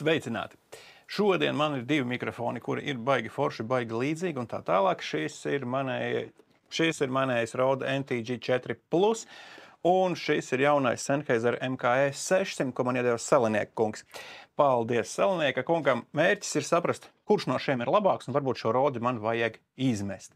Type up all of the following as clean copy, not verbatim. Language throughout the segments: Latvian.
Sveicināti! Šodien man ir divi mikrofoni, kuri ir baigi forši, baigi līdzīgi un tā tālāk. Šis ir manējais Rode NTG4 Plus un šis ir jaunais Sennheiser MKE 600, ko man iedeva Salinieka kungs. Paldies Salinieka kungam! Mērķis ir saprast, kurš no šiem ir labāks un varbūt šo Rodi man vajag izmest.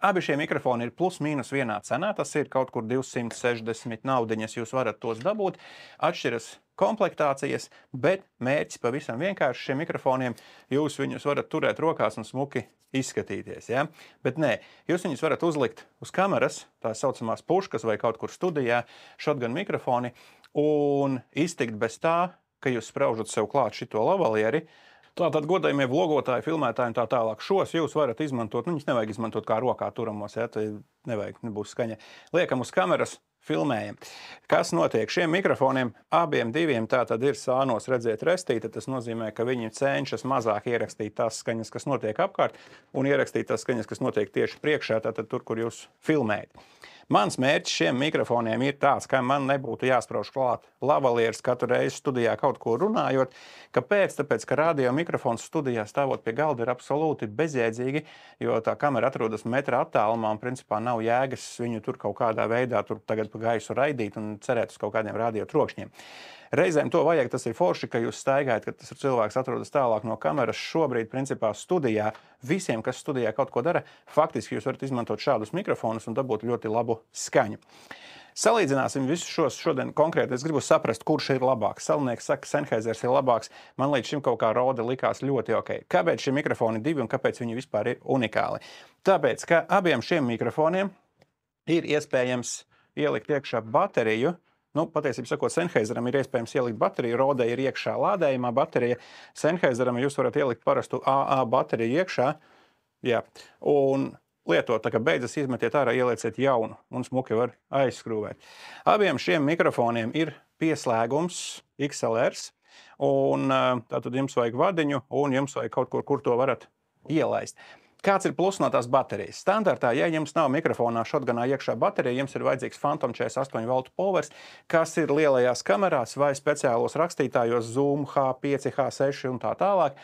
Abi šie mikrofoni ir plus mīnus vienā cenā, tas ir kaut kur 260 naudiņas, jūs varat tos dabūt, atšķiras komplektācijas, bet mērķis pavisam vienkārši šiem mikrofoniem, jūs viņus varat turēt rokās un smuki izskatīties, ja? Bet nē, jūs viņus varat uzlikt uz kameras, tās saucamās puškas vai kaut kur studijā, shotgun mikrofoni, un iztikt bez tā, ka jūs spraužat sev klāt šito lavalieri. Tātad godājumie vlogotāji, filmētāji un tā tālāk. Šos jūs varat izmantot, viņus nevajag izmantot kā rokā turamos, ja, tad nevajag, nebūs skaņa. Liekam uz kameras, filmējam. Kas notiek? Šiem mikrofoniem, abiem diviem, tātad ir sānos redzēt restīte, tas nozīmē, ka viņi cenšas mazāk ierakstīt tās skaņas, kas notiek apkārt, un ierakstīt tās skaņas, kas notiek tieši priekšā, tātad tur, kur jūs filmējat. Mans mērķis šiem mikrofoniem ir tāds, ka man nebūtu jāsprauž klāt lavalieris katru reizi studijā kaut ko runājot. Kāpēc? Tāpēc, ka radio mikrofons studijā stāvot pie galda ir absolūti bezjēdzīgi, jo tā kamera atrodas metra attālumā un principā nav jēgas viņu tur kaut kādā veidā tur tagad pa gaisu raidīt un cerēt uz kaut kādiem radio trokšņiem. Reizēm to vajag, tas ir forši, ka jūs staigājat, ka tas ir cilvēks atrodas tālāk no kameras. Šobrīd, principā, studijā, visiem, kas studijā kaut ko dara, faktiski jūs varat izmantot šādus mikrofonus un dabūt ļoti labu skaņu. Salīdzināsim visus šos šodien konkrēti. Es gribu saprast, kurš ir labāks. Salinieks saka, Sennheisers ir labāks. Man līdz šim kaut kā Rode likās ļoti ok. Kāpēc šie mikrofoni divi un kāpēc viņi vispār ir unikāli? Tāpēc, ka abiem šiem mikrofoniem ir iespējams ielikt iekšā bateriju. Nu, patiesībā sakot, Sennheiseram ir iespējams ielikt bateriju, Rode ir iekšā lādējumā baterija. Sennheiseram jūs varat ielikt parastu AA bateriju iekšā, jā, un lietot, tā kā beidzas izmetiet ārā, ielieciet jaunu un smuki var aizskrūvēt. Abiem šiem mikrofoniem ir pieslēgums XLRs, un tātad jums vajag vadiņu, un jums vajag kaut kur to varat ielaist. Kāds ir plus no tās baterijas? Standartā, ja jums nav mikrofonā shotgunā iekšā baterija, jums ir vajadzīgs Phantom 48 voltu pulvers, kas ir lielajās kamerās vai speciālos rakstītājos Zoom, H5, H6 un tā tālāk.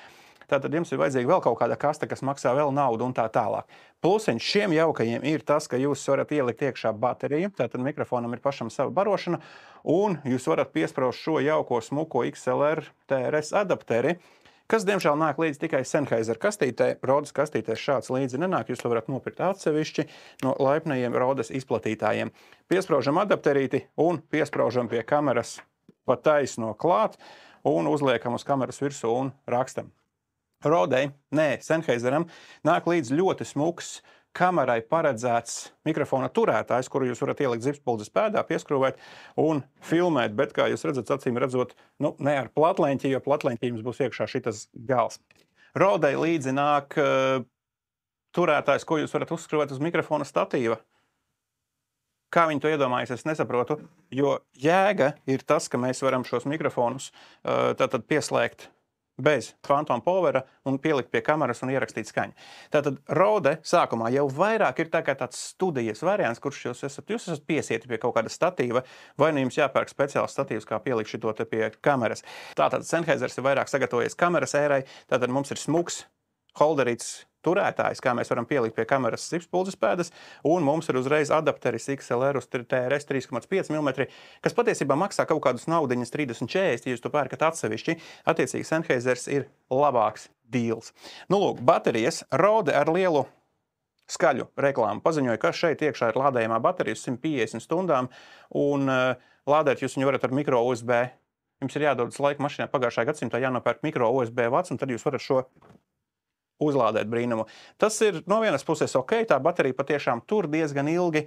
Tātad jums ir vajadzīga vēl kaut kāda kaste, kas maksā vēl naudu un tā tālāk. Plusiņš šiem jaukajiem ir tas, ka jūs varat ielikt iekšā bateriju, tātad mikrofonam ir pašam sava barošana, un jūs varat piespraust šo jauko smuko XLR TRS adapteri, kas, diemžēl, nāk līdz tikai Sennheiser kastītē. Rodes kastītēs šāds līdzi nenāk, jūs to varat nopirkt atsevišķi no laipnajiem Rodes izplatītājiem. Piespraužam adapterīti un piespraužam pie kameras pa taisno klāt un uzliekam uz kameras virsū un rakstam. Rodei, Sennheiseram nāk līdz ļoti smuks kamerai paredzēts mikrofona turētājs, kuru jūs varat ielikt zipspuldzes pēdā, pieskrūvēt un filmēt, bet, kā jūs redzat, acīm redzot, ne ar platleņķi, jo platleņķi jums būs iekšā šitas gals. Rodei līdzi nāk turētājs, ko jūs varat uzskrūvēt uz mikrofona statīva. Kā viņi to iedomājas, es nesaprotu, jo jēga ir tas, ka mēs varam šos mikrofonus tātad pieslēgt bez Phantom Powera un pielikt pie kameras un ierakstīt skaņu. Tātad Rode sākumā jau vairāk ir tā kā tāds studijas variants, kurš jūs esat piesieti pie kaut kāda statīva, vai nu jums jāpērk speciāls statīvs, kā pielikt šito te pie kameras. Tātad Sennheisers ir vairāk sagatavojies kameras ērai, tātad mums ir smuks holderīts turētājs, kā mēs varam pielikt pie kameras zipspuldzes pēdas, un mums ir uzreiz adapteris XLR uz TRS 3,5 mm, kas patiesībā maksā kaut kādus naudiņas 30-40, ja jūs to pērkat atsevišķi. Attiecīgi Sennheisers ir labāks deals. Nu, lūk, baterijas. Rode ar lielu skaļu reklāmu paziņoja, ka šeit iekšā ir lādējumā baterijas 150 stundām, un lādēt jūs viņu varat ar micro USB. Jums ir jādodas laika mašīnā pagājušajā gadsimtā jānopērk micro USB vats, un tad jūs varat šo uzlādēt brīnumu. Tas ir no vienas puses ok, tā baterija patiešām tur diezgan ilgi,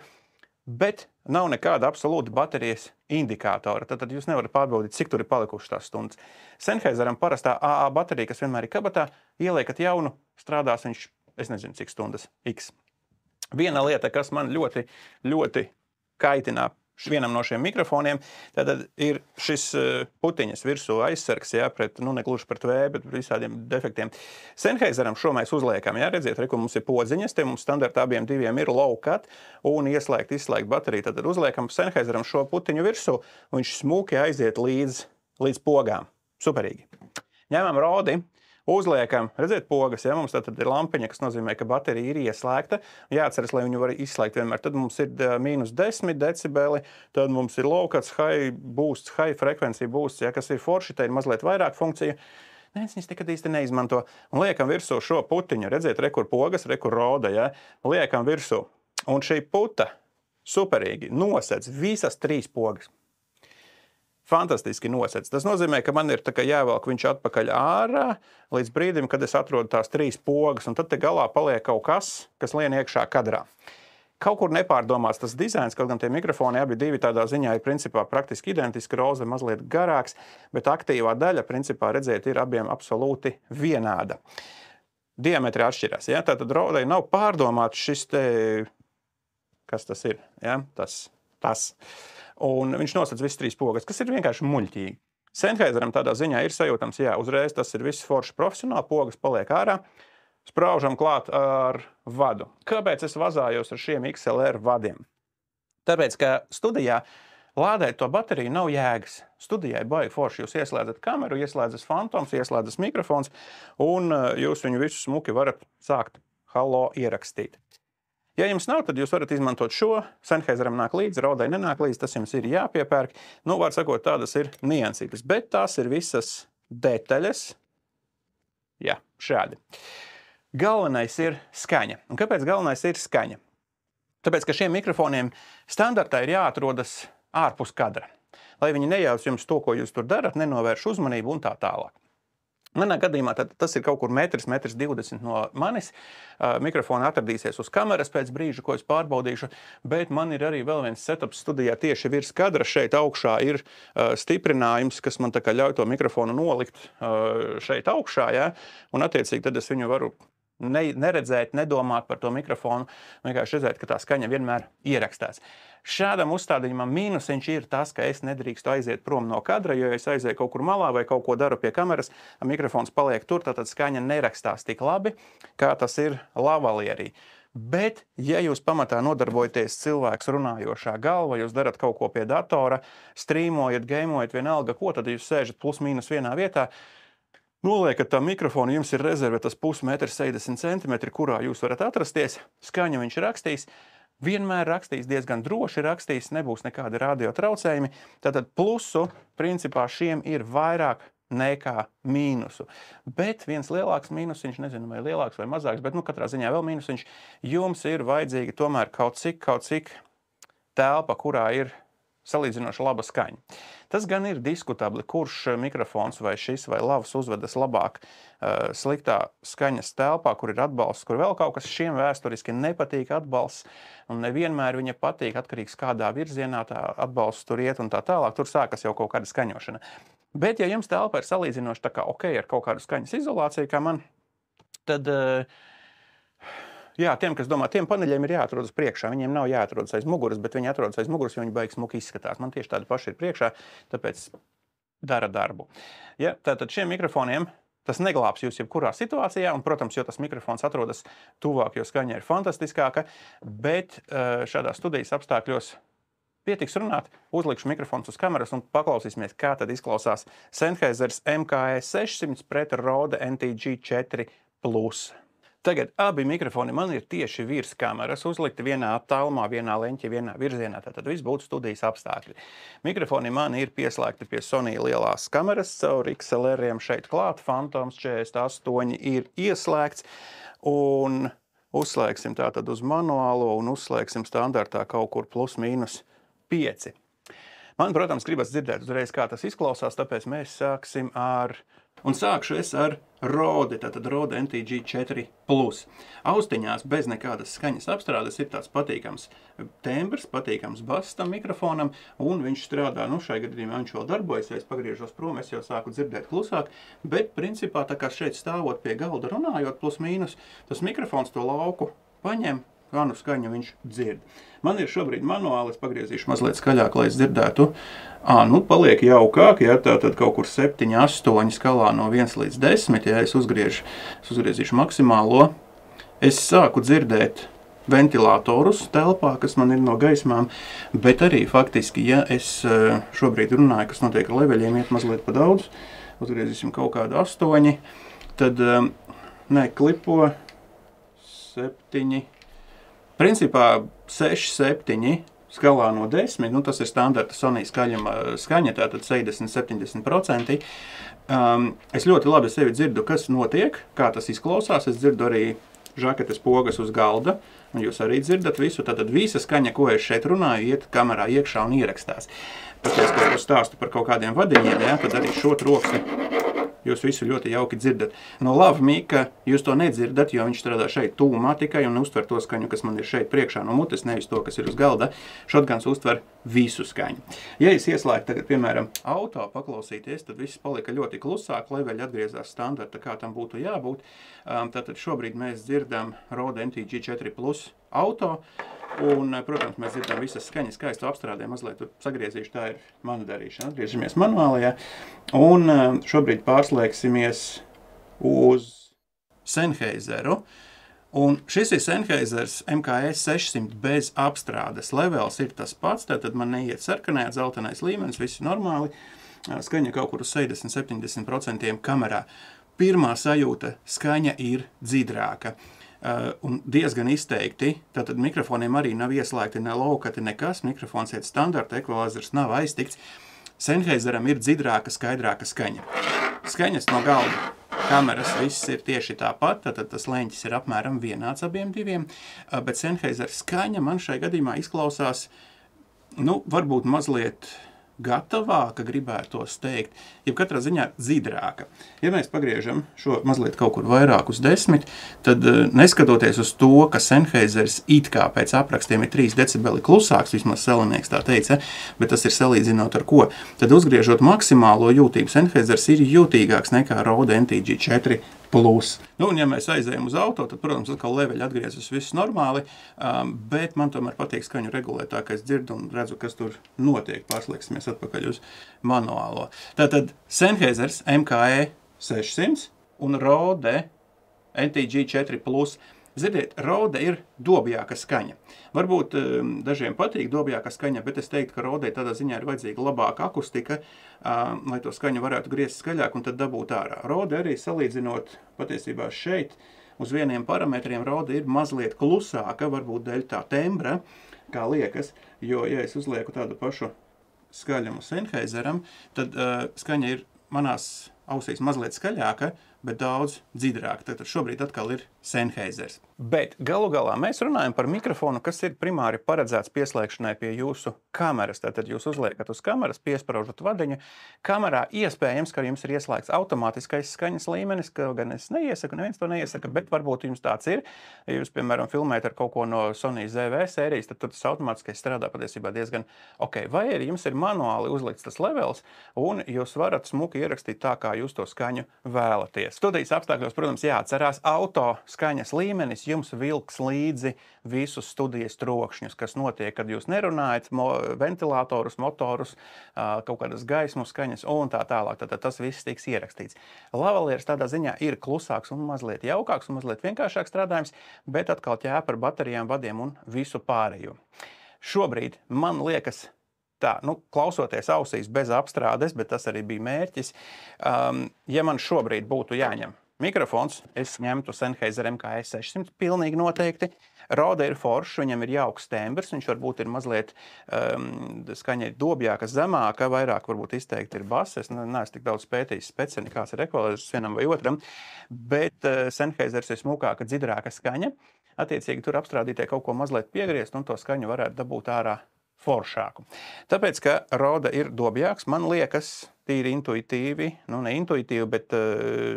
bet nav nekāda absolūta baterijas indikātora. Tad jūs nevarat pārbaudīt, cik tur ir palikušas tās stundas. Sennheiseram parastā AA baterija, kas vienmēr ir kabatā, ieliekat jaunu, strādās viņš, es nezinu, cik stundas, X. Viena lieta, kas man ļoti, ļoti kaitinā vienam no šiem mikrofoniem, tad ir šis putiņas virsū aizsargs, jā, pret, ne gluži pret vēju, bet visādiem defektiem. Sennheiseram šo mēs uzliekam, jā, redziet, reku mums ir podziņas, te mums standarta abiem diviem ir low cut un izslēgt bateriju, tad uzliekam Sennheiseram šo putiņu virsū, un viņš smuki aiziet līdz pogām. Superīgi. ņemam rodi, uzliekam, redziet pogas, ja mums tad ir lampiņa, kas nozīmē, ka baterija ir ieslēgta. Jāatceras, lai viņu var izslēgt vienmēr. Tad mums ir -10 decibeli, tad mums ir low cuts, high boosts, high frekvencija boosts, ja, kas ir forši, te ir mazliet vairāk funkciju. Neviens viņas nekad īsti neizmanto. Un liekam virsū šo putiņu, redziet, rekur pogas, rekur roda, ja, liekam virsū. Un šī puta superīgi nosedz visas 3 pogas. Fantastiski nosedz. Tas nozīmē, ka man ir tā kā jāvelk viņš atpakaļ ārā līdz brīdim, kad es atrodu tās 3 pogas, un tad te galā paliek kaut kas lien iekšā kadrā. Kaut kur nepārdomāts tas dizains, kaut gan tie mikrofoni abi divi tādā ziņā ir principā praktiski identiski, roze mazliet garāks, bet aktīvā daļa principā redzēt ir abiem absolūti vienāda. Diametri atšķirās, ja? Tātad rodei nav pārdomāts šis te, kas tas ir, ja? Tas. Un viņš nosedz visas 3 pogas, kas ir vienkārši muļķīgi. Sennheiseram tādā ziņā ir sajūtams, jā, uzreiz tas ir viss forši profesionāli, pogas paliek ārā, spraužam klāt ar vadu. Kāpēc es vazājos ar šiem XLR vadiem? Tāpēc, ka studijā lādēt to bateriju nav jēgas. Studijai baigi forši, jūs ieslēdzat kameru, ieslēdzas fantoms, ieslēdzas mikrofons, un jūs viņu visu smuki varat sākt halo ierakstīt. Ja jums nav, tad jūs varat izmantot šo. Sennheiseram nāk līdzi, rodei nenāk līdzi, tas jums ir jāpiepērk. Nu, var sakot, tādas ir niansītas, bet tās ir visas detaļas. Jā, šādi. Galvenais ir skaņa. Un kāpēc galvenais ir skaņa? Tāpēc, ka šiem mikrofoniem standartā ir jāatrodas ārpus kadra. Lai viņi nejauc jums to, ko jūs tur darat, nenovērš uzmanību un tā tālāk. Manā gadījumā tas ir kaut kur metrs 20 no manis. Mikrofoni atradīsies uz kameras pēc brīža, ko es pārbaudīšu, bet man ir arī vēl viens setups studijā tieši virs kadra. Šeit augšā ir stiprinājums, kas man tā kā ļauj to mikrofonu nolikt šeit augšā, ja? Un attiecīgi tad es viņu varu neredzēt, nedomāt par to mikrofonu, vienkārši redzēt, ka tā skaņa vienmēr ierakstās. Šādam uzstādījumam mīnusiņš ir tas, ka es nedrīkstu aiziet prom no kadra, jo es aizēju kaut kur malā vai kaut ko daru pie kameras, mikrofons paliek tur, tad skaņa nerakstās tik labi, kā tas ir lavalierī. Bet, ja jūs pamatā nodarbojaties cilvēks runājošā galva, jūs darat kaut ko pie datora, strīmojat, gameojat, vienalga ko, tad jūs sēžat plus mīnus vienā vietā, noliekat tā mikrofonu, jums ir rezerve tas 1,60 centimetri, kurā jūs varat atrasties, skaņu viņš rakstīs, vienmēr rakstīs, diezgan droši rakstīs, nebūs nekādi radio traucējumi. Tātad plusu, principā, šiem ir vairāk nekā mīnusu. Bet viens lielāks mīnusiņš, nezinu, vai lielāks vai mazāks, bet katrā ziņā vēl mīnusiņš, jums ir vajadzīga tomēr kaut cik telpa, kurā ir salīdzinoši laba skaņa. Tas gan ir diskutabli, kurš mikrofons vai šis vai lavs uzvedas labāk sliktā skaņas telpā, kur ir atbalsts, kur vēl kaut kas. Šiem vēsturiski nepatīk atbalsts, un nevienmēr viņa patīk, atkarīgs kādā virzienā tā atbalsts tur iet un tā tālāk, tur sākas jau kaut kāda skaņošana. Bet, ja jums telpa ir salīdzinoši tā kā ok ar kaut kādu skaņas izolāciju, kā man, tad jā, tiem, kas domā, tiem paneļiem ir jāatrodas priekšā. Viņiem nav jāatrodas aiz muguras, bet viņi atrodas aiz muguras, jo viņi baigi smuki izskatās. Man tieši tādi paši ir priekšā, tāpēc dara darbu. Ja, tātad šiem mikrofoniem tas neglābs jūs jebkurā situācijā, un, protams, jo tas mikrofons atrodas tuvāk, jo skaņa ir fantastiskāka, bet šādā studijas apstākļos pietiks runāt, uzlikšu mikrofons uz kameras un paklausīsimies, kā tad izklausās Sennheisers MKE600 pret Rode NTG4 Plus. Tagad abi mikrofoni man ir tieši virs kameras, uzlikti vienā attālumā, vienā leņķī, vienā virzienā, tātad viss būtu studijas apstākļi. Mikrofoni man ir pieslēgti pie Sony lielās kameras, caur XLR-iem šeit klāt, Phantoms 48 ir ieslēgts, un uzslēgsim tātad uz manuālo un uzslēgsim standartā kaut kur plus mīnus 5. Man, protams, gribas dzirdēt uzreiz, kā tas izklausās, tāpēc mēs sāksim ar, un sākšu es ar Rode, tātad Rode NTG4 Plus. Austiņās bez nekādas skaņas apstrādes ir tāds patīkams tembrs, patīkams bass tam mikrofonam, un viņš strādā, šai gadījumā viņš vēl darbojas, ja es pagriežos prom, es jau sāku dzirdēt klusāk, bet principā tā kā šeit stāvot pie galda runājot plus mīnus, tas mikrofons to lauku paņem, kādu skaņu viņš dzird. Man ir šobrīd manuāli, es pagriezīšu mazliet skaļāk, lai es dzirdētu. Paliek jaukāk, ja tātad kaut kur 7, 8 skalā no 1 līdz 10, ja es uzgriezīšu maksimālo. Es sāku dzirdēt ventilatorus telpā, kas man ir no gaismām, bet arī faktiski, ja es šobrīd runāju, kas notiek ar leveļiem, iet mazliet pa daudz, uzgriezīsim kaut kādu 8, tad, klipo 7, principā 6, 7 skalā no 10, tas ir standarta Sony skaņa, tātad 60–70%. Es ļoti labi sevi dzirdu, kas notiek, kā tas izklausās, es dzirdu arī žaketes pogas uz galda, un jūs arī dzirdat visu, tātad visa skaņa, ko es šeit runāju, iet kamerā iekšā un ierakstās. Paties, ko es stāstu par kaut kādiem vadiņiem, tad arī šo troksni jūs visu ļoti jauki dzirdat. No lava mīka jūs to nedzirdat, jo viņš strādā šeit tūmā tikai un uztver to skaņu, kas man ir šeit priekšā no mutes, nevis to, kas ir uz galda. Shotguns uztver visu skaņu. Ja es ieslēgtu tagad, piemēram, auto paklausīties, tad viss palika ļoti klusāk, leveļi atgriezās standarta, kā tam būtu jābūt. Tātad šobrīd mēs dzirdam Rode NTG4 Plus auto, un, protams, mēs dzirdam visas skaņas skaistu apstrādē, mazliet tur sagriezīšu, tā ir mana darīšana. Atgriežamies manuālajā, un šobrīd pārslēgsimies uz Sennheiseru. Un šis ir Sennheisers MKS 600 bez apstrādes. Levels ir tas pats, tātad man neiet sarkanē, dzeltenais līmenis, viss normāli. Skaņa kaut kur uz 60–70% kamerā. Pirmā sajūta - skaņa ir dzidrāka. Un diezgan izteikti, tātad mikrofoniem arī nav ieslēgti ne laukati, nekas, mikrofons iet standarta, ekvalizers nav aiztikts. Sennheiseram ir dzidrāka, skaidrāka skaņa. Skaņas no galda kameras viss ir tieši tāpat, tātad tas leņķis ir apmēram vienāds abiem diviem, bet Sennheiser skaņa man šai gadījumā izklausās, varbūt mazliet gatavāka, gribētos teikt, jeb katrā ziņā dzidrāka. Ja mēs pagriežam šo mazliet kaut kur vairāk uz 10, tad neskatoties uz to, ka Sennheisers it kā pēc aprakstiem ir 3 decibeli klusāks, vismaz Selinieks tā teica, bet tas ir salīdzinot ar ko, tad uzgriežot maksimālo jūtību, Sennheisers ir jūtīgāks nekā Rode NTG4 Plus. Un ja mēs aizējam uz auto, tad, protams, atkal leveļi atgriezas viss normāli, bet man tomēr patīk skaņu regulēt tā, ka es dzirdu un redzu, kas tur notiek. Pārslēgsimies atpakaļ uz manuālo. Tātad Sennheisers MKE 600 un Rode NTG4 Plus. Ziniet, Rode ir dobjāka skaņa. Varbūt dažiem patīk dobjāka skaņa, bet es teiktu, ka Rodei tādā ziņā ir vajadzīga labāka akustika, lai to skaņu varētu griezt skaļāk un tad dabūt ārā. Rode arī salīdzinot patiesībā šeit uz vieniem parametriem Rode ir mazliet klusāka, varbūt dēļ tā tembra, kā liekas, jo, ja es uzlieku tādu pašu skaļumu Sennheiseram, tad skaņa ir manās ausīs mazliet skaļāka, bet daudz dzidrāk. Tātad šobrīd atkal ir Sennheisers. Bet galu galā mēs runājam par mikrofonu, kas ir primāri paredzēts pieslēgšanai pie jūsu kameras. Tātad jūs uzliekat uz kameras, piespraužat vadiņu. Kamerā iespējams, ka jums ir ieslēgts automātiskais skaņas līmenis, ka gan es neiesaku, neviens to neiesaka, bet varbūt jums tāds ir. Ja jūs, piemēram, filmējat ar kaut ko no Sony ZV sērijas, tad tas automātiskais strādā patiesībā diezgan ok. Vai arī jums ir manuāli uzlikts tas levels, un jūs varat smuki ierakstīt tā, kā jūs to skaņu vēlaties. Studijas apstākļos, protams, jāatcerās, auto skaņas līmenis jums vilks līdzi visus studijas trokšņus, kas notiek, kad jūs nerunājat, ventilatorus, motorus, kaut kādas gaismu skaņas un tā tālāk. Tad tas viss tiks ierakstīts. Lavalieris tādā ziņā ir klusāks un mazliet jaukāks un mazliet vienkāršāks strādājums, bet atkal ķēpa par baterijām, vadiem un visu pārējo. Šobrīd man liekas, tā, klausoties ausīs bez apstrādes, bet tas arī bija mērķis. Ja man šobrīd būtu jāņem mikrofons, es ņemtu Sennheiser MKS 600 pilnīgi noteikti. Rode ir foršs, viņam ir jauks tembrs, viņš varbūt ir mazliet skaņa dobjāka, zemāka, vairāk varbūt izteikti ir bass. Es neesmu tik daudz pētījis speciāli, kāds ir ekvalizers vienam vai otram, bet Sennheisers ir smukāka, dzidrāka skaņa. Attiecīgi tur apstrādītie kaut ko mazliet piegriezt un to skaņu varētu dabūt ārā foršāku. Tāpēc, ka Rode ir dobjāks, man liekas tīri intuitīvi, ne intuitīvi, bet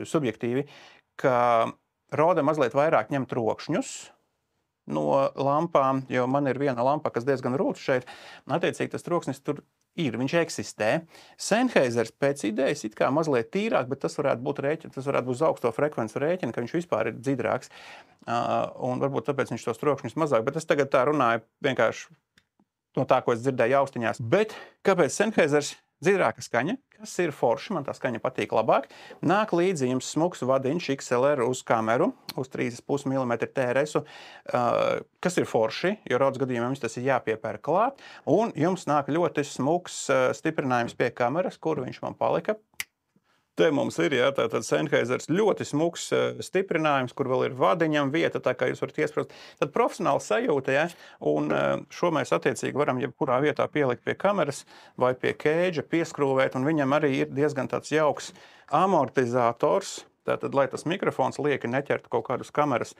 subjektīvi, ka Rode mazliet vairāk ņem trokšņus no lampām, jo man ir viena lampa, kas diezgan rūc šeit, un attiecīgi tas troksnis tur ir, viņš eksistē. Sennheisers pēc idejas it kā mazliet tīrāk, bet tas varētu būt rēķina, tas varētu būt uz augsto frekvencu rēķina, ka viņš vispār ir dzidrāks, un varbūt tāpēc viņš tos trokšņus mazāk, bet es tagad tā runāju vienkārši no tā, ko es dzirdēju austiņās. Bet kāpēc Sennheisers dzidrāka skaņa, kas ir forši, man tā skaņa patīk labāk, nāk līdzi jums smuks vadiņš XLR uz kameru, uz 3,5 mm TRS, kas ir forši, jo Rodes gadījumā jums tas ir jāpiepēr klāt, un jums nāk ļoti smuks stiprinājums pie kameras, kur viņš man palika. Te mums ir, jā, tātad Sennheisers ļoti smuks stiprinājums, kur vēl ir vadiņam vieta, tā kā jūs varat iesprost. Tad profesionāli sajūta, ja, un šo mēs attiecīgi varam jebkurā vietā pielikt pie kameras vai pie kēģa, pieskrūvēt, un viņam arī ir diezgan tāds jauks amortizators. Tātad, lai tas mikrofons lieki neķertu kaut kādus kameras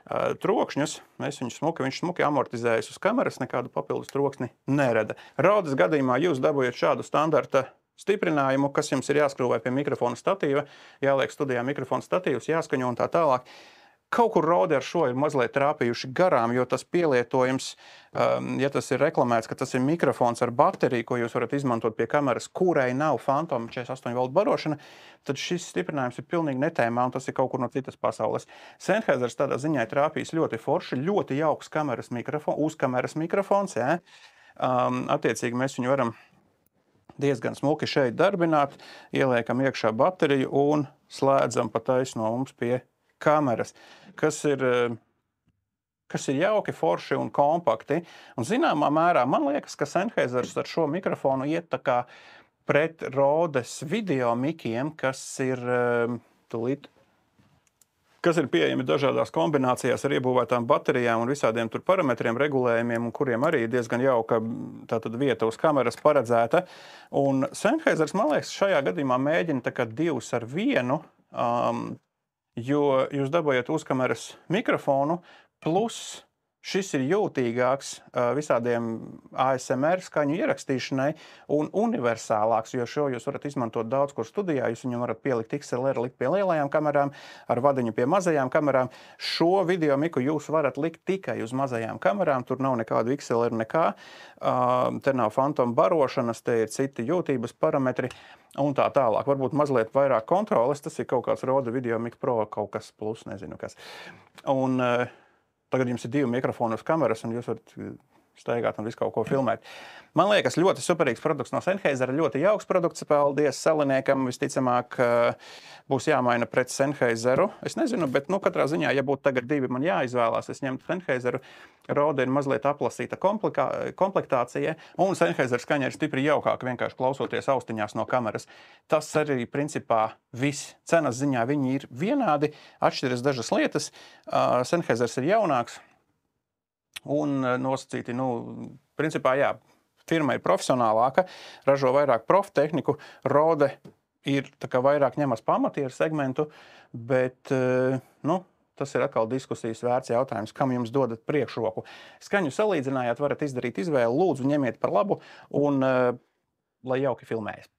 trokšņus, viņš smuki amortizējas uz kameras, nekādu papildus troksni nerada. Rodes gadījumā jūs dabūjat šādu standarta stiprinājumu, kas jums ir jāskrūvē pie mikrofona statīva, jāliek studijā mikrofona statīvs, jāskaņo un tā tālāk. Kaut kur Rode ar šo ir mazliet trāpījuši garām, jo tas pielietojums, ja tas ir reklamēts, ka tas ir mikrofons ar bateriju, ko jūs varat izmantot pie kameras, kurai nav Phantom 48 voltu barošana, tad šis stiprinājums ir pilnīgi netēmā, un tas ir kaut kur no citas pasaules. Sennheisers tādā ziņā ir trāpījis ļoti forši, ļoti jauks uzkameras mikrofons, jā. Attiecīgi mēs viņu varam diezgan smuki šeit darbināt, ieliekam iekšā bateriju un slēdzam pa taisno mums pie kameras, kas ir jauki, forši un kompakti. Un zināmā mērā man liekas, ka Sennheisers ar šo mikrofonu iet tā kā pret Rodes video mikiem, kas ir pieejami dažādās kombinācijās ar iebūvētām baterijām un visādiem tur parametriem, regulējumiem, un kuriem arī ir diezgan jauka tātad vieta uz kameras paredzēta. Un Sennheisers, man liekas, šajā gadījumā mēģina tā kā 2 ar 1, jo jūs dabūjat uzkameras mikrofonu, plus šis ir jūtīgāks visādiem ASMR skaņu ierakstīšanai un universālāks, jo šo jūs varat izmantot daudz kur studijā. Jūs viņu varat pielikt XLR, likt pie lielajām kamerām, ar vadiņu pie mazajām kamerām. Šo video miku jūs varat likt tikai uz mazajām kamerām, tur nav nekādu XLR nekā. Te nav Phantom barošanas, te ir citi jūtības parametri un tā tālāk. Varbūt mazliet vairāk kontroles, tas ir kaut kāds Rode Video Mic Pro, kaut kas plus, nezinu kas. Un tagad jums ir 2 mikrofoni uz kameras, un jūs varat staigāt un visu kaut ko filmēt. Man liekas, ļoti superīgs produkts no Sennheisera, ļoti jauks produkts. Paldies Saliniekam, visticamāk būs jāmaina pret Sennheiseru. Es nezinu, bet katrā ziņā, ja būtu tagad 2 man jāizvēlās, es ņemtu Sennheiseru. Rode ir mazliet aplasīta komplektācija, un Sennheiser skaņa ir stipri jaukāka, vienkārši klausoties austiņās no kameras. Tas arī principā viss. Cenas ziņā viņi ir vienādi, atšķiras dažas lietas. Sennheisers ir jaunāks un nosacīti, principā, jā, firma ir profesionālāka, ražo vairāk profi tehniku. Rode ir tā kā vairāk ņemas pamatieru segmentu, bet, tas ir atkal diskusijas vērts jautājums, kam jums dodat priekšroku. Skaņu salīdzinājāt, varat izdarīt izvēli, lūdzu ņemiet par labu un lai jauki filmējas.